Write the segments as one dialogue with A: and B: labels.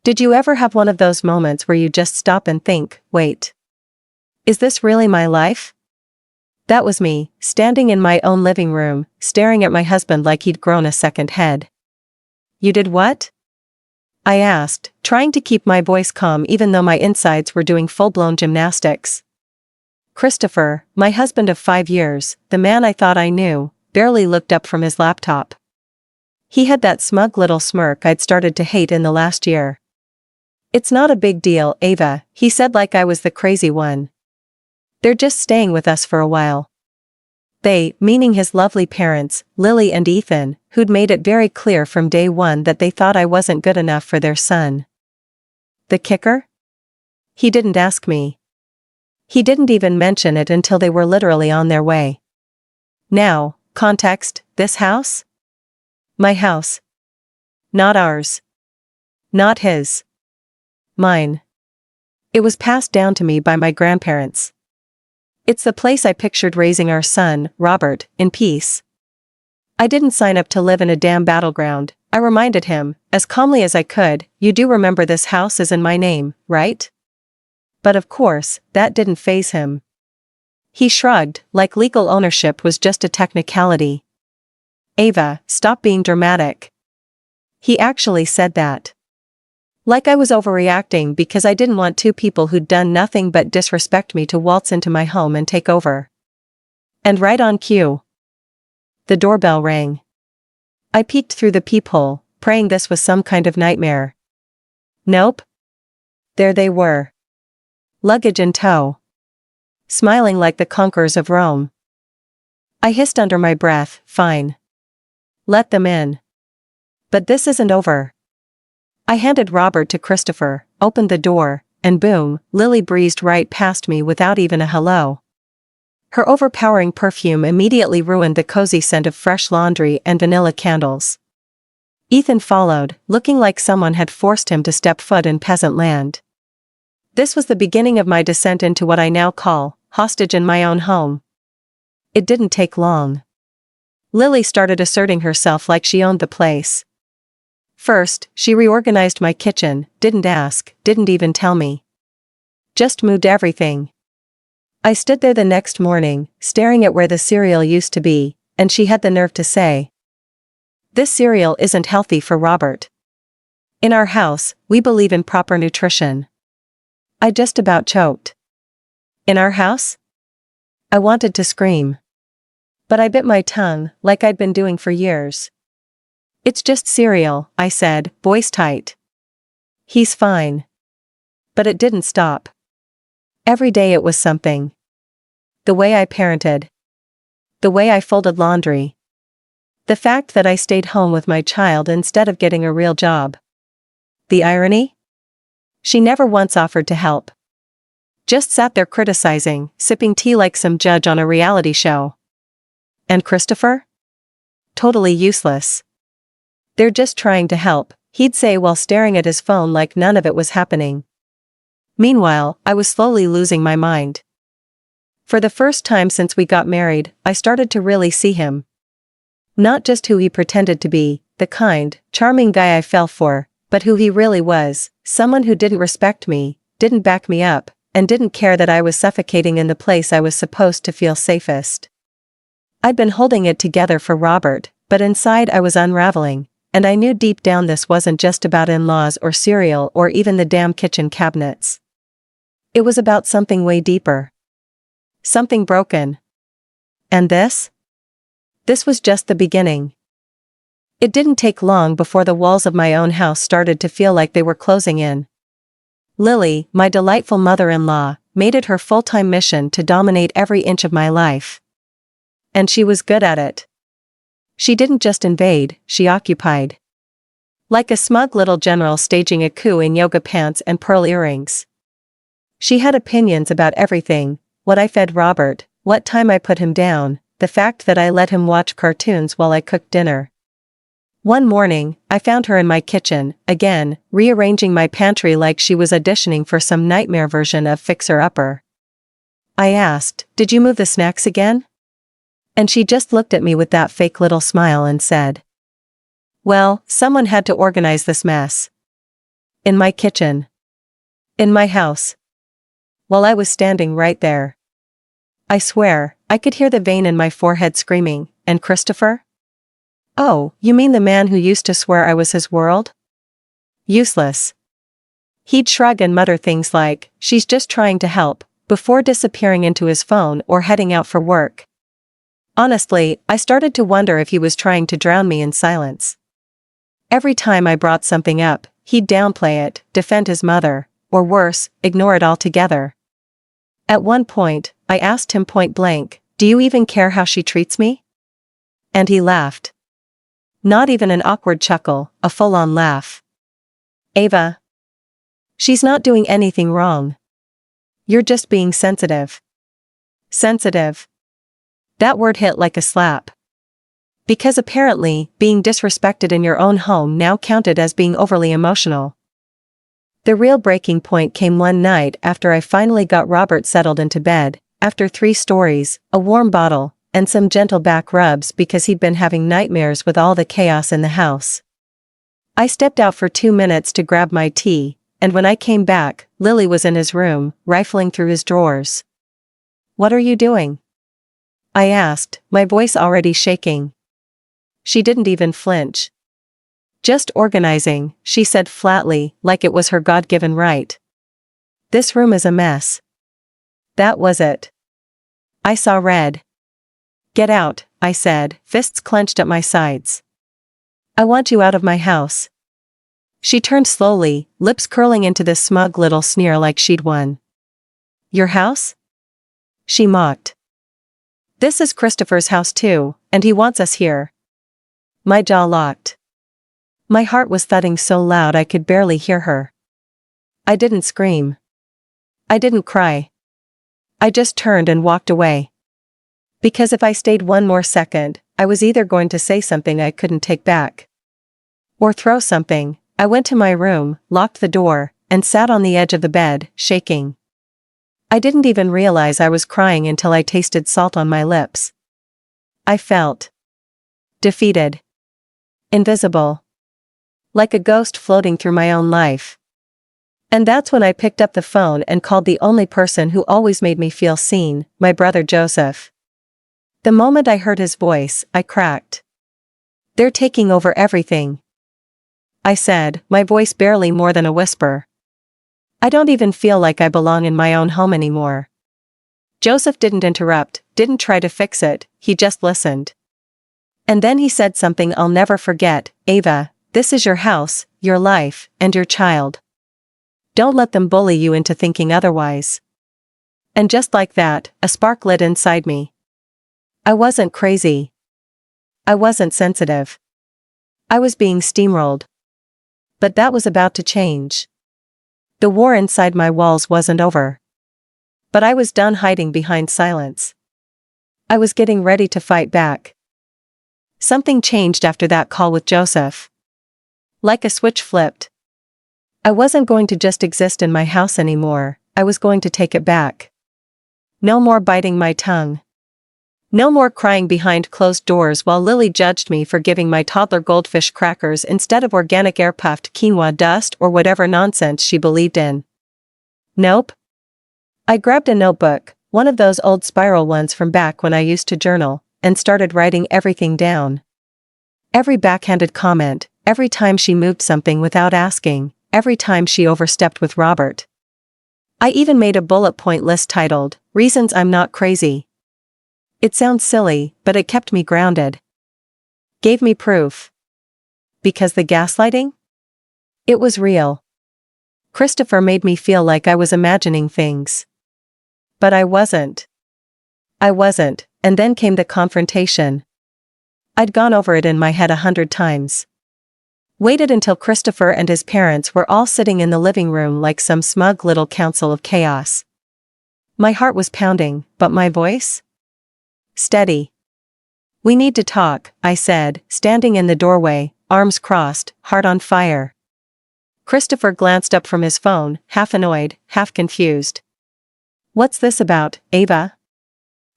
A: Did you ever have one of those moments where you just stop and think, wait, is this really my life? That was me, standing in my own living room, staring at my husband like he'd grown a second head. You did what? I asked, trying to keep my voice calm even though my insides were doing full-blown gymnastics. Christopher, my husband of 5 years, the man I thought I knew, barely looked up from his laptop. He had that smug little smirk I'd started to hate in the last year. It's not a big deal, Ava, he said like I was the crazy one. They're just staying with us for a while. They, meaning his lovely parents, Lily and Ethan, who'd made it very clear from day one that they thought I wasn't good enough for their son. The kicker? He didn't ask me. He didn't even mention it until they were literally on their way. Now, context, this house? My house. Not ours. Not his. Mine. It was passed down to me by my grandparents. It's the place I pictured raising our son, Robert, in peace. I didn't sign up to live in a damn battleground, I reminded him, as calmly as I could. You do remember this house is in my name, right? But of course, that didn't faze him. He shrugged, like legal ownership was just a technicality. Ava, stop being dramatic. He actually said that. Like I was overreacting because I didn't want two people who'd done nothing but disrespect me to waltz into my home and take over. And right on cue. The doorbell rang. I peeked through the peephole, praying this was some kind of nightmare. Nope. There they were. Luggage in tow. Smiling like the conquerors of Rome. I hissed under my breath, fine. Let them in. But this isn't over. I handed Robert to Christopher, opened the door, and boom, Lily breezed right past me without even a hello. Her overpowering perfume immediately ruined the cozy scent of fresh laundry and vanilla candles. Ethan followed, looking like someone had forced him to step foot in peasant land. This was the beginning of my descent into what I now call hostage in my own home. It didn't take long. Lily started asserting herself like she owned the place. First, she reorganized my kitchen, didn't ask, didn't even tell me. Just moved everything. I stood there the next morning, staring at where the cereal used to be, and she had the nerve to say, "This cereal isn't healthy for Robert. In our house, we believe in proper nutrition." I just about choked. In our house? I wanted to scream. But I bit my tongue, like I'd been doing for years. It's just cereal, I said, voice tight. He's fine. But it didn't stop. Every day it was something. The way I parented. The way I folded laundry. The fact that I stayed home with my child instead of getting a real job. The irony? She never once offered to help. Just sat there criticizing, sipping tea like some judge on a reality show. And Christopher? Totally useless. "They're just trying to help," he'd say while staring at his phone like none of it was happening. Meanwhile, I was slowly losing my mind. For the first time since we got married, I started to really see him. Not just who he pretended to be, the kind, charming guy I fell for, but who he really was, someone who didn't respect me, didn't back me up, and didn't care that I was suffocating in the place I was supposed to feel safest. I'd been holding it together for Robert, but inside I was unraveling. And I knew deep down this wasn't just about in-laws or cereal or even the damn kitchen cabinets. It was about something way deeper. Something broken. And this? This was just the beginning. It didn't take long before the walls of my own house started to feel like they were closing in. Lily, my delightful mother-in-law, made it her full-time mission to dominate every inch of my life. And she was good at it. She didn't just invade, she occupied. Like a smug little general staging a coup in yoga pants and pearl earrings. She had opinions about everything, what I fed Robert, what time I put him down, the fact that I let him watch cartoons while I cooked dinner. One morning, I found her in my kitchen, again, rearranging my pantry like she was auditioning for some nightmare version of Fixer Upper. I asked, "Did you move the snacks again?" And she just looked at me with that fake little smile and said, "Well, someone had to organize this mess." In my kitchen. In my house. While I was standing right there. I swear, I could hear the vein in my forehead screaming, and Christopher? Oh, you mean the man who used to swear I was his world? Useless. He'd shrug and mutter things like, she's just trying to help, before disappearing into his phone or heading out for work. Honestly, I started to wonder if he was trying to drown me in silence. Every time I brought something up, he'd downplay it, defend his mother, or worse, ignore it altogether. At one point, I asked him point blank, do you even care how she treats me? And he laughed. Not even an awkward chuckle, a full-on laugh. Ava. She's not doing anything wrong. You're just being sensitive. Sensitive. That word hit like a slap. Because apparently, being disrespected in your own home now counted as being overly emotional. The real breaking point came one night after I finally got Robert settled into bed, after 3 stories, a warm bottle, and some gentle back rubs because he'd been having nightmares with all the chaos in the house. I stepped out for 2 minutes to grab my tea, and when I came back, Lily was in his room, rifling through his drawers. What are you doing? I asked, my voice already shaking. She didn't even flinch. Just organizing, she said flatly, like it was her God-given right. This room is a mess. That was it. I saw red. Get out, I said, fists clenched at my sides. I want you out of my house. She turned slowly, lips curling into this smug little sneer like she'd won. Your house? She mocked. This is Christopher's house too, and he wants us here. My jaw locked. My heart was thudding so loud I could barely hear her. I didn't scream. I didn't cry. I just turned and walked away. Because if I stayed one more second, I was either going to say something I couldn't take back. Or throw something. I went to my room, locked the door, and sat on the edge of the bed, shaking. I didn't even realize I was crying until I tasted salt on my lips. I felt defeated. Invisible. Like a ghost floating through my own life. And that's when I picked up the phone and called the only person who always made me feel seen, my brother Joseph. The moment I heard his voice, I cracked. They're taking over everything. I said, my voice barely more than a whisper. I don't even feel like I belong in my own home anymore. Joseph didn't interrupt, didn't try to fix it, he just listened. And then he said something I'll never forget, Ava, this is your house, your life, and your child. Don't let them bully you into thinking otherwise. And just like that, a spark lit inside me. I wasn't crazy. I wasn't sensitive. I was being steamrolled. But that was about to change. The war inside my walls wasn't over. But I was done hiding behind silence. I was getting ready to fight back. Something changed after that call with Joseph. Like a switch flipped. I wasn't going to just exist in my house anymore, I was going to take it back. No more biting my tongue. No more crying behind closed doors while Lily judged me for giving my toddler goldfish crackers instead of organic air-puffed quinoa dust or whatever nonsense she believed in. Nope. I grabbed a notebook, one of those old spiral ones from back when I used to journal, and started writing everything down. Every backhanded comment, every time she moved something without asking, every time she overstepped with Robert. I even made a bullet point list titled, Reasons I'm Not Crazy. It sounds silly, but it kept me grounded. Gave me proof. Because the gaslighting? It was real. Christopher made me feel like I was imagining things. But I wasn't. I wasn't, and then came the confrontation. I'd gone over it in my head 100 times. Waited until Christopher and his parents were all sitting in the living room like some smug little council of chaos. My heart was pounding, but my voice? Steady. We need to talk, I said, standing in the doorway, arms crossed, heart on fire. Christopher glanced up from his phone, half annoyed, half confused. What's this about, Ava?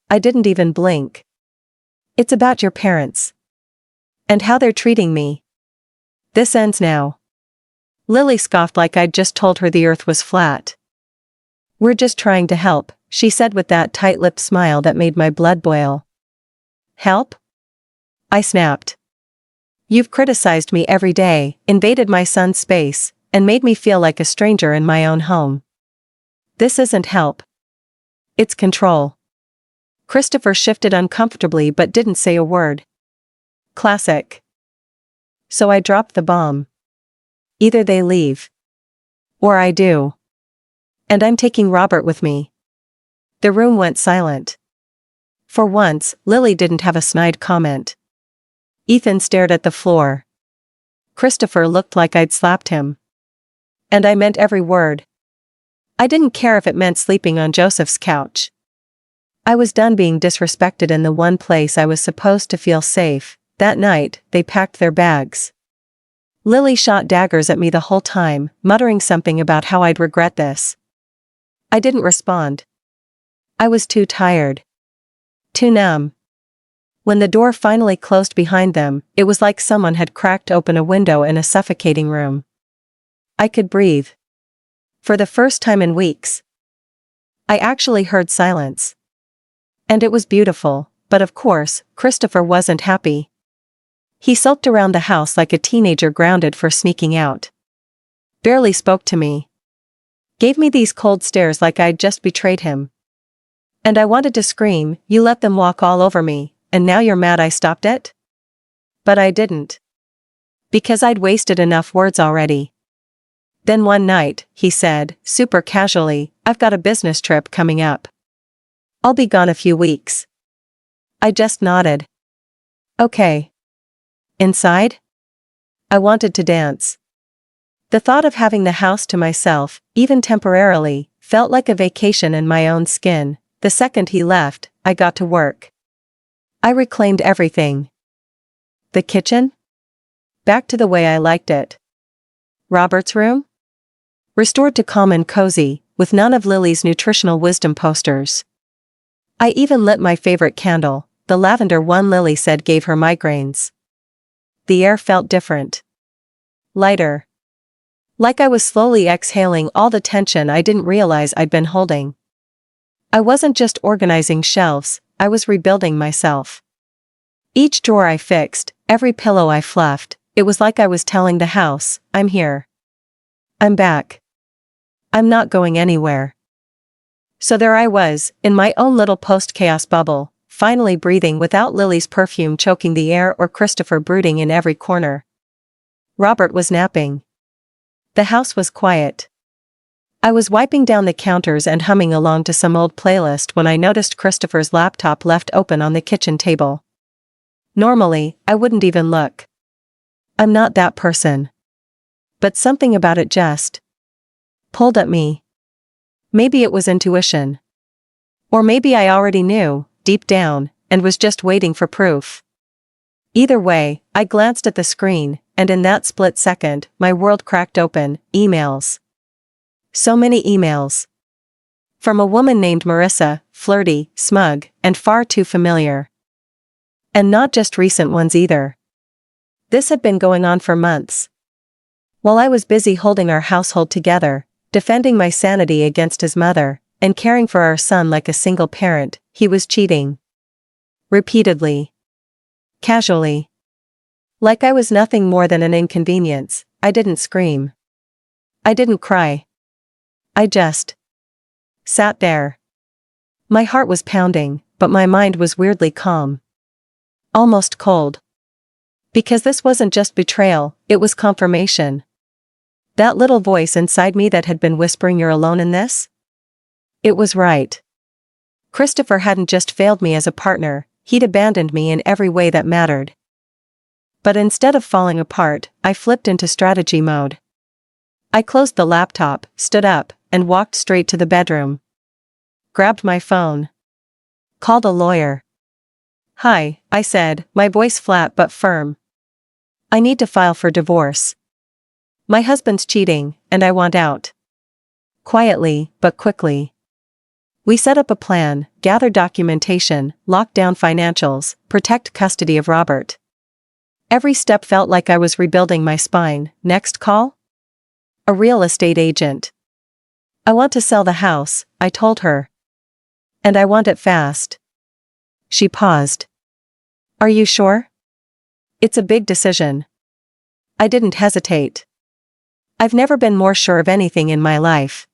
A: I didn't even blink. It's about your parents. And how they're treating me. This ends now. Lily scoffed like I'd just told her the earth was flat. "We're just trying to help," she said with that tight-lipped smile that made my blood boil. "Help?" I snapped. "You've criticized me every day, invaded my son's space, and made me feel like a stranger in my own home. This isn't help. It's control." Christopher shifted uncomfortably but didn't say a word. Classic. So I dropped the bomb. Either they leave. Or I do. And I'm taking Robert with me. The room went silent. For once, Lily didn't have a snide comment. Ethan stared at the floor. Christopher looked like I'd slapped him. And I meant every word. I didn't care if it meant sleeping on Joseph's couch. I was done being disrespected in the one place I was supposed to feel safe. That night, they packed their bags. Lily shot daggers at me the whole time, muttering something about how I'd regret this. I didn't respond. I was too tired. Too numb. When the door finally closed behind them, it was like someone had cracked open a window in a suffocating room. I could breathe. For the first time in weeks. I actually heard silence. And it was beautiful, but of course, Christopher wasn't happy. He sulked around the house like a teenager grounded for sneaking out. Barely spoke to me. Gave me these cold stares like I'd just betrayed him. And I wanted to scream, "You let them walk all over me, and now you're mad I stopped it?" But I didn't. Because I'd wasted enough words already. Then one night, he said, super casually, "I've got a business trip coming up. I'll be gone a few weeks." I just nodded. Okay. Inside? I wanted to dance. The thought of having the house to myself, even temporarily, felt like a vacation in my own skin. The second he left, I got to work. I reclaimed everything. The kitchen? Back to the way I liked it. Robert's room? Restored to calm and cozy, with none of Lily's nutritional wisdom posters. I even lit my favorite candle, the lavender one Lily said gave her migraines. The air felt different. Lighter. Like I was slowly exhaling all the tension I didn't realize I'd been holding. I wasn't just organizing shelves, I was rebuilding myself. Each drawer I fixed, every pillow I fluffed, it was like I was telling the house, "I'm here. I'm back. I'm not going anywhere." So there I was, in my own little post-chaos bubble, finally breathing without Lily's perfume choking the air or Christopher brooding in every corner. Robert was napping. The house was quiet. I was wiping down the counters and humming along to some old playlist when I noticed Christopher's laptop left open on the kitchen table. Normally, I wouldn't even look. I'm not that person. But something about it just pulled at me. Maybe it was intuition. Or maybe I already knew, deep down, and was just waiting for proof. Either way, I glanced at the screen, and in that split second, my world cracked open. Emails. So many emails. From a woman named Marissa, flirty, smug, and far too familiar. And not just recent ones either. This had been going on for months. While I was busy holding our household together, defending my sanity against his mother, and caring for our son like a single parent, he was cheating. Repeatedly. Casually. Like I was nothing more than an inconvenience. I didn't scream. I didn't cry. I just sat there. My heart was pounding, but my mind was weirdly calm. Almost cold. Because this wasn't just betrayal, it was confirmation. That little voice inside me that had been whispering, "You're alone in this?" It was right. Christopher hadn't just failed me as a partner, he'd abandoned me in every way that mattered. But instead of falling apart, I flipped into strategy mode. I closed the laptop, stood up, and walked straight to the bedroom. Grabbed my phone. Called a lawyer. "Hi," I said, my voice flat but firm. "I need to file for divorce. My husband's cheating, and I want out." Quietly, but quickly. We set up a plan, gathered documentation, locked down financials, protect custody of Robert. Every step felt like I was rebuilding my spine. Next call? A real estate agent. I want to sell the house, I told her. And I want it fast. She paused. Are you sure? It's a big decision. I didn't hesitate. I've never been more sure of anything in my life.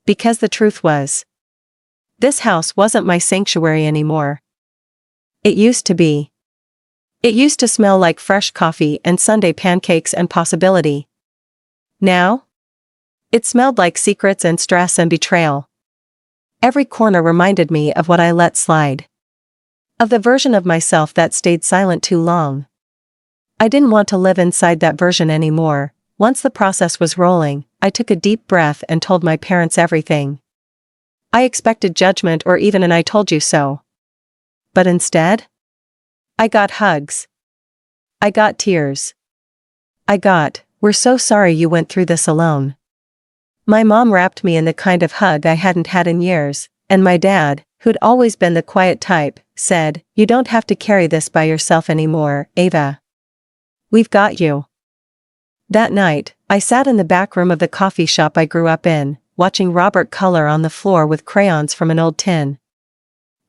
A: Because the truth was, this house wasn't my sanctuary anymore. It used to be. It used to smell like fresh coffee and Sunday pancakes and possibility. Now? It smelled like secrets and stress and betrayal. Every corner reminded me of what I let slide. Of the version of myself that stayed silent too long. I didn't want to live inside that version anymore. Once the process was rolling, I took a deep breath and told my parents everything. I expected judgment or even an "I told you so." But instead, I got hugs. I got tears. "We're so sorry you went through this alone." My mom wrapped me in the kind of hug I hadn't had in years, and my dad, who'd always been the quiet type, said, "You don't have to carry this by yourself anymore, Ava. We've got you." That night, I sat in the back room of the coffee shop I grew up in, watching Robert color on the floor with crayons from an old tin.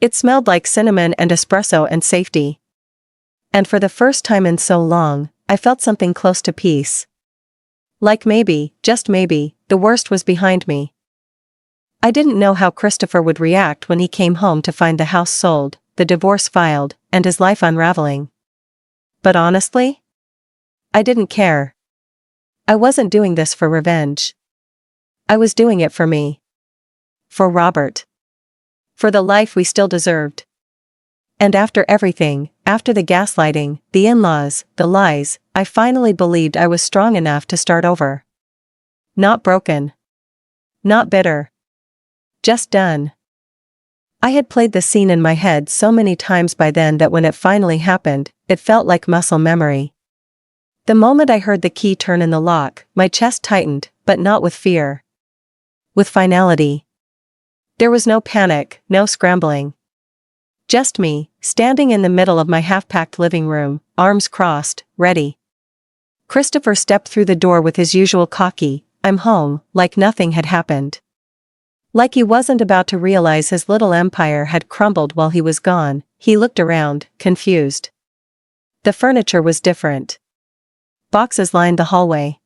A: It smelled like cinnamon and espresso and safety. And for the first time in so long, I felt something close to peace. Like maybe, just maybe, the worst was behind me. I didn't know how Christopher would react when he came home to find the house sold, the divorce filed, and his life unraveling. But honestly, I didn't care. I wasn't doing this for revenge. I was doing it for me. For Robert. For the life we still deserved. And after everything, after the gaslighting, the in-laws, the lies, I finally believed I was strong enough to start over. Not broken. Not bitter. Just done. I had played the scene in my head so many times by then that when it finally happened, it felt like muscle memory. The moment I heard the key turn in the lock, my chest tightened, but not with fear. With finality. There was no panic, no scrambling. Just me, standing in the middle of my half-packed living room, arms crossed, ready. Christopher stepped through the door with his usual cocky, "I'm home," like nothing had happened. Like he wasn't about to realize his little empire had crumbled while he was gone. He looked around, confused. The furniture was different. Boxes lined the hallway.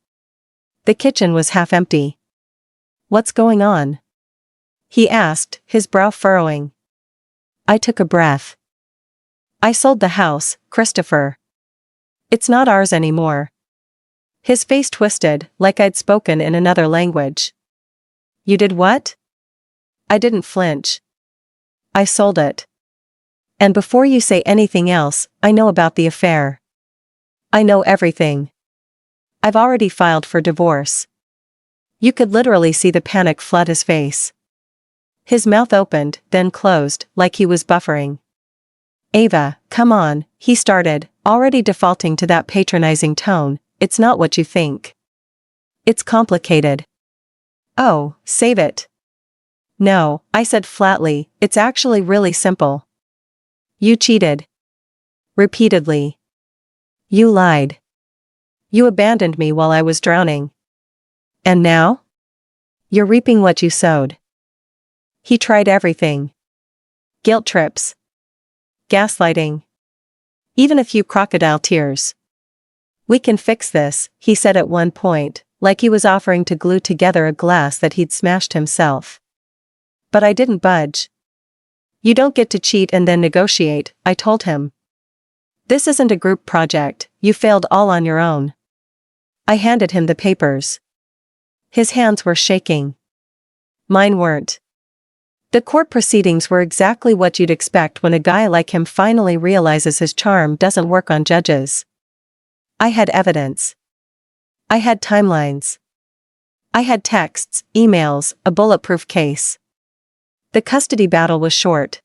A: The kitchen was half empty. "What's going on?" he asked, his brow furrowing. I took a breath. "I sold the house, Christopher. It's not ours anymore." His face twisted, like I'd spoken in another language. "You did what?" I didn't flinch. "I sold it. And before you say anything else, I know about the affair. I know everything. I've already filed for divorce." You could literally see the panic flood his face. His mouth opened, then closed, like he was buffering. "Ava, come on," he started, already defaulting to that patronizing tone. "It's not what you think. It's complicated." "Oh, save it." "No," I said flatly, "it's actually really simple. You cheated. Repeatedly. You lied. You abandoned me while I was drowning. And now? You're reaping what you sowed." He tried everything. Guilt trips. Gaslighting. Even a few crocodile tears. "We can fix this," he said at one point, like he was offering to glue together a glass that he'd smashed himself. But I didn't budge. "You don't get to cheat and then negotiate," I told him. "This isn't a group project, you failed all on your own." I handed him the papers. His hands were shaking. Mine weren't. The court proceedings were exactly what you'd expect when a guy like him finally realizes his charm doesn't work on judges. I had evidence. I had timelines. I had texts, emails, a bulletproof case. The custody battle was short.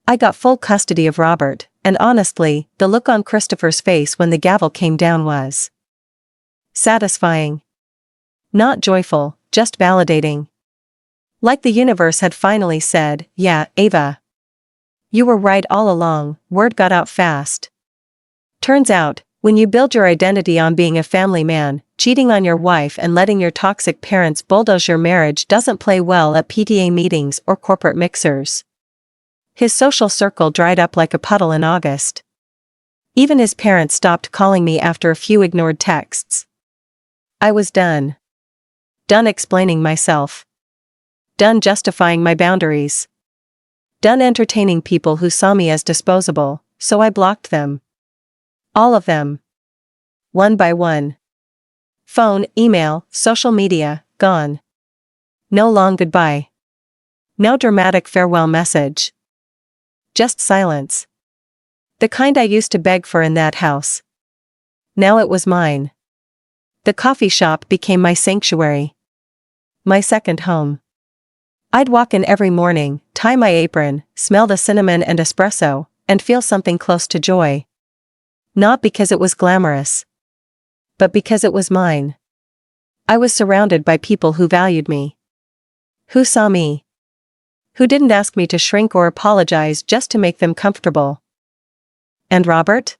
A: I got full custody of Robert, and honestly, the look on Christopher's face when the gavel came down was satisfying. Not joyful, just validating. Like the universe had finally said, "Yeah, Ava. You were right all along." Word got out fast. Turns out, When you build your identity on being a family man, cheating on your wife and letting your toxic parents bulldoze your marriage doesn't play well at PTA meetings or corporate mixers. His social circle dried up like a puddle in August. Even his parents stopped calling me after a few ignored texts. I was done. Done explaining myself. Done justifying my boundaries. Done entertaining people who saw me as disposable, so I blocked them. All of them. One by one. Phone, email, social media, gone. No long goodbye. No dramatic farewell message. Just silence. The kind I used to beg for in that house. Now it was mine. The coffee shop became my sanctuary. My second home. I'd walk in every morning, tie my apron, smell the cinnamon and espresso, and feel something close to joy. Not because it was glamorous, but because it was mine. I was surrounded by people who valued me. Who saw me. Who didn't ask me to shrink or apologize just to make them comfortable. And Robert?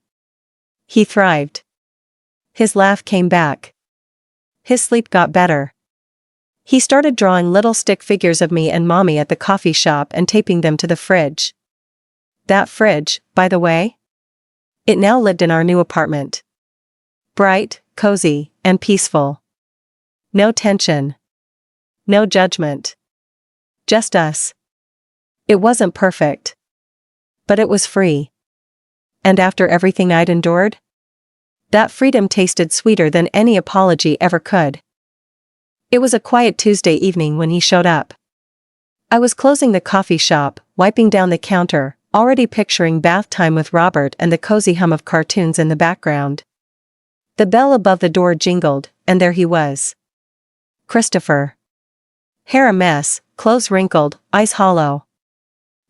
A: He thrived. His laugh came back. His sleep got better. He started drawing little stick figures of me and Mommy at the coffee shop and taping them to the fridge. That fridge, by the way? It now lived in our new apartment. Bright, cozy, and peaceful. No tension. No judgment. Just us. It wasn't perfect. But it was free. And after everything I'd endured? That freedom tasted sweeter than any apology ever could. It was a quiet Tuesday evening when he showed up. I was closing the coffee shop, wiping down the counter, already picturing bath time with Robert and the cozy hum of cartoons in the background. The bell above the door jingled, and there he was. Christopher. Hair a mess, clothes wrinkled, eyes hollow.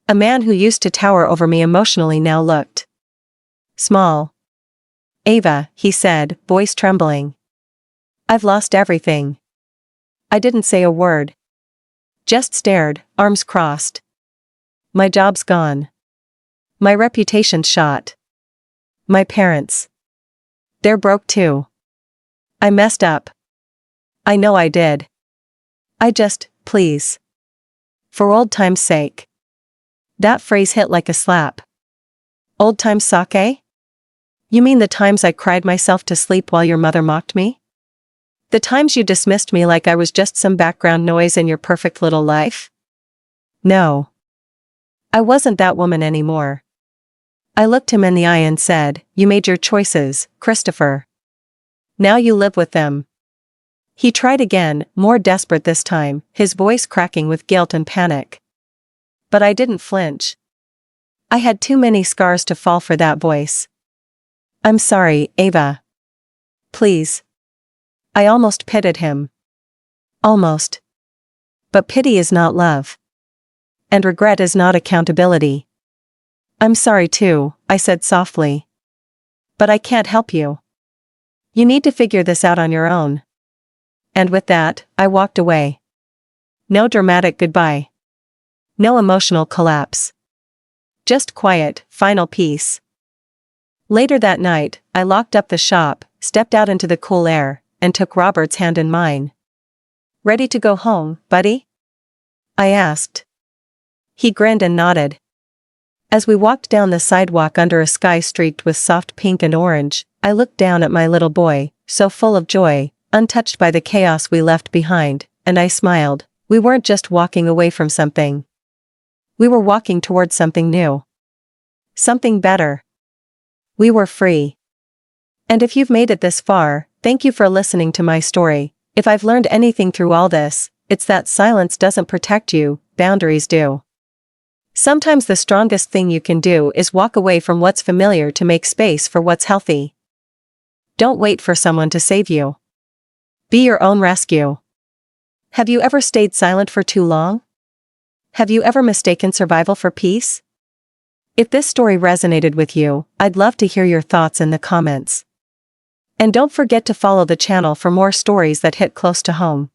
A: A man who used to tower over me emotionally now looked small. Ava, he said, voice trembling. I've lost everything. I didn't say a word. Just stared, arms crossed. My job's gone. My reputation's shot. My parents. They're broke too. I messed up. I know I did. Please. For old time's sake. That phrase hit like a slap. Old time's sake? You mean the times I cried myself to sleep while your mother mocked me? The times you dismissed me like I was just some background noise in your perfect little life? No. I wasn't that woman anymore. I looked him in the eye and said, you made your choices, Christopher. Now you live with them. He tried again, more desperate this time, his voice cracking with guilt and panic. But I didn't flinch. I had too many scars to fall for that voice. I'm sorry, Ava. Please. I almost pitied him. Almost. But pity is not love. And regret is not accountability. I'm sorry too, I said softly. But I can't help you. You need to figure this out on your own. And with that, I walked away. No dramatic goodbye. No emotional collapse. Just quiet, final peace. Later that night, I locked up the shop, stepped out into the cool air, and took Robert's hand in mine. Ready to go home, buddy? I asked. He grinned and nodded. As we walked down the sidewalk under a sky streaked with soft pink and orange, I looked down at my little boy, so full of joy, untouched by the chaos we left behind, and I smiled. We weren't just walking away from something. We were walking towards something new. Something better. We were free. And if you've made it this far, thank you for listening to my story. If I've learned anything through all this, it's that silence doesn't protect you, boundaries do. Sometimes the strongest thing you can do is walk away from what's familiar to make space for what's healthy. Don't wait for someone to save you. Be your own rescue. Have you ever stayed silent for too long? Have you ever mistaken survival for peace? If this story resonated with you, I'd love to hear your thoughts in the comments. And don't forget to follow the channel for more stories that hit close to home.